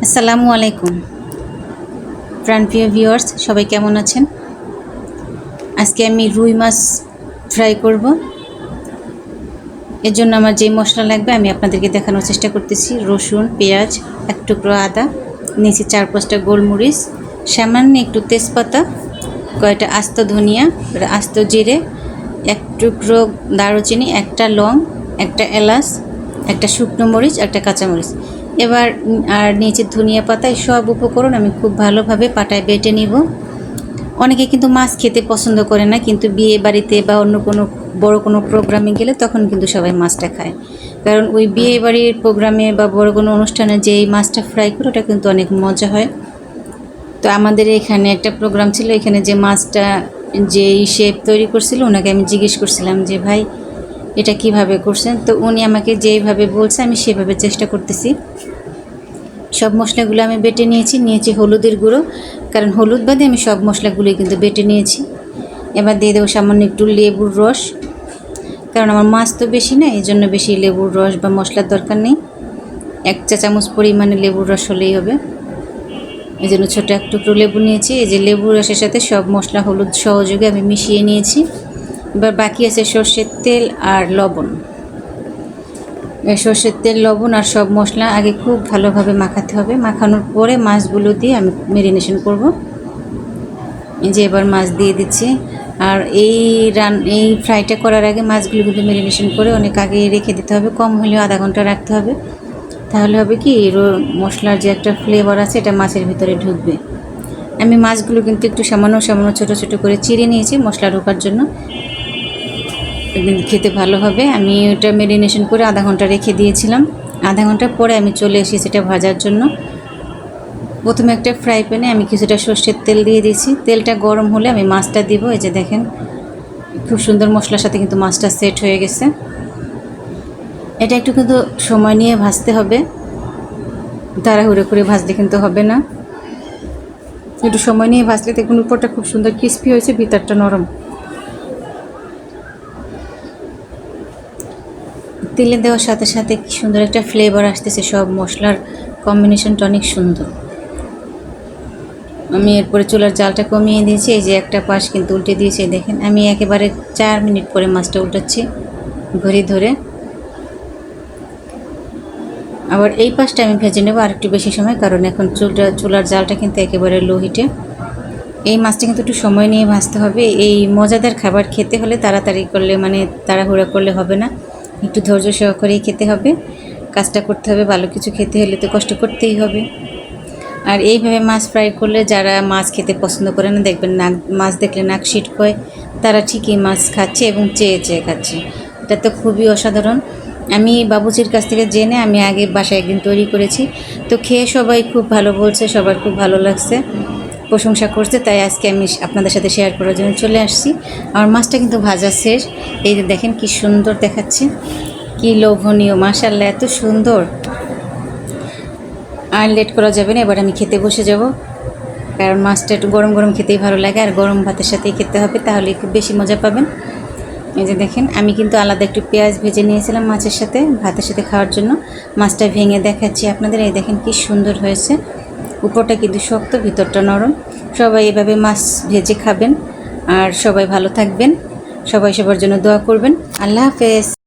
আসসালামু আলাইকুম প্রাণপ্রিয় ভিউয়ার্স, সবাই কেমন আছেন? আজকে আমি রুই মাছ ফ্রাই করব। এর জন্য আমার যে মশলা লাগবে আমি আপনাদেরকে দেখানোর চেষ্টা করতেছি। রসুন, পেঁয়াজ, এক টুকরো আদা, নিচে 4-5টা গোলমরিচ, সামান্য একটু তেজপাতা, কয়েকটা আস্ত ধনিয়া, আস্ত জিরে, এক টুকরো দারুচিনি, একটা লং, একটা এলাচ, একটা শুকনো মরিচ, একটা কাঁচামরিচ। এবার আর নিচে ধনিয়া পাতা, সব উপকরণ আমি খুব ভালোভাবে পাটায় বেটে নিব। অনেকে কিন্তু মাছ খেতে পছন্দ করে না, কিন্তু বিয়ে বাড়িতে বা অন্য কোনো বড় কোনো প্রোগ্রামে গেলে তখন কিন্তু সবাই মাছটা খায়। কারণ ওই বিয়ে বাড়ির প্রোগ্রামে বা বড় কোনো অনুষ্ঠানে যেই মাছটা ফ্রাই করে ওটা কিন্তু অনেক মজা হয়। তো আমাদের এখানে একটা প্রোগ্রাম ছিল, এখানে যে মাছটা যেই শেফ তৈরি করছিল ওনাকে আমি জিজ্ঞেস করছিলাম যে ভাই এটা কিভাবে করছেন। তো উনি আমাকে যেইভাবে বলছে আমি সেভাবে চেষ্টা করতেছি। সব মশলাগুলো আমি বেটে নিয়েছি হলুদের গুঁড়ো, কারণ হলুদ বাদে আমি সব মশলাগুলোই কিন্তু বেটে নিয়েছি। এবার দিয়ে দেবো সামান্য একটু লেবুর রস, কারণ আমার মাছ তো বেশি না, এই জন্য বেশি লেবুর রস বা মশলার দরকার নেই। 1 চা চামচ পরিমাণে লেবুর রস হলেই হবে। এই জন্য ছোটো এক টুকরো লেবু নিয়েছি। এই যে লেবুর রসের সাথে সব মশলা হলুদ সহযোগে আমি মিশিয়ে নিয়েছি। এবার বাকি আছে সর্ষের তেল আর লবণ। সর্ষের তেল, লবণ আর সব মশলা আগে খুব ভালোভাবে মাখাতে হবে। মাখানোর পরে মাছগুলো দিয়ে আমি ম্যারিনেশন করব। এই যে এবার মাছ দিয়ে দিচ্ছি। আর এই ফ্রাইটা করার আগে মাছগুলো কিন্তু ম্যারিনেশন করে অনেক আগে রেখে দিতে হবে, কম হলেও আধা ঘন্টা রাখতে হবে। তাহলে হবে কি মশলার যে একটা ফ্লেভার আছে এটা মাছের ভিতরে ঢুকবে। আমি মাছগুলো কিন্তু একটু সামান্য ছোটো ছোটো করে চিড়ে নিয়েছি মশলা ঢোকার জন্য, খেতে ভালো হবে। আমি ওটা ম্যারিনেশন করে আধা ঘন্টা রেখে দিয়েছিলাম। আধা ঘন্টা পরে আমি চলে এসেছি সেটা ভাজার জন্য। প্রথমে একটা ফ্রাই প্যানে আমি কিছুটা সর্ষের তেল দিয়ে দিয়েছি। তেলটা গরম হলে আমি মাছটা দিব। এই যে দেখেন খুব সুন্দর মশলার সাথে কিন্তু মাছটা সেট হয়ে গেছে। এটা একটু কিন্তু সময় নিয়ে ভাজতে হবে, তাড়াহুড়ো করে ভাজলে কিন্তু হবে না। একটু সময় নিয়ে ভাজলে দেখুন উপরটা খুব সুন্দর ক্রিস্পি হয়েছে, ভিতরটা নরম। তেলে দেওয়ার সাথে সাথে কি সুন্দর একটা ফ্লেভার আসতেছে, সব মশলার কম্বিনেশনটা অনেক সুন্দর। আমি এরপরে চুলার জালটা কমিয়ে দিয়েছি। এই যে একটা পাশ কিন্তু উল্টে দিয়েছি, দেখেন আমি একেবারে 4 মিনিট পরে মাছটা উল্টাচ্ছি ঘড়ি ধরে। আবার এই পাশটা আমি ভেজে নেব আর একটু বেশি সময়, কারণ এখন চুলার জালটা কিন্তু একেবারে লো হিটে। এই মাছটা কিন্তু একটু সময় নিয়ে ভাজতে হবে। এই মজাদার খাবার খেতে হলে তাড়াতাড়ি করলে মানে তাড়াহুড়া করলে হবে না, একটু ধৈর্য সহকারেই খেতে হবে, কাজটা করতে হবে। ভালো কিছু খেতে হলে তো কষ্ট করতেই হবে। আর এইভাবে মাছ ফ্রাই করলে যারা মাছ খেতে পছন্দ করে না, দেখবেন নাক মাছ দেখলে নাক সিটকয়, তারা ঠিকই মাছ খাচ্ছে এবং চেয়ে চেয়ে খাচ্ছে। এটা তো খুবই অসাধারণ। আমি বাবুচির কাছ থেকে জেনে আমি আগে বাসায় একদিন তৈরি করেছি, তো খেয়ে সবাই খুব ভালো বলছে, সবার খুব ভালো লাগছে, প্রশংসা করছে। তাই আজকে আমি আপনাদের সাথে শেয়ার করার জন্য চলে আসছি। আমার মাছটা কিন্তু ভাজা শেষ। এই যে দেখেন কি সুন্দর দেখাচ্ছে, কি লোভনীয়, মাশাআল্লাহ এত সুন্দর। আর লেট করা যাবে না, এবার আমি খেতে বসে যাব, কারণ মাছটা একটু গরম গরম খেতেই ভালো লাগে, আর গরম ভাতের সাথেই খেতে হবে, তাহলে খুব বেশি মজা পাবেন। এই যে দেখেন আমি কিন্তু আলাদা একটু পেঁয়াজ ভেজে নিয়েছিলাম মাছের সাথে, ভাতের সাথে খাওয়ার জন্য। মাছটা ভেঙে দেখাচ্ছি আপনাদের। এই দেখেন কি সুন্দর হয়েছে, উপরটা কিন্তু শক্ত, ভিতরটা নরম। সবাই এভাবে মাছ ভেজে খাবেন, আর সবাই ভালো থাকবেন, সবাই সবার জন্য দোয়া করবেন। আল্লাহ হাফেজ।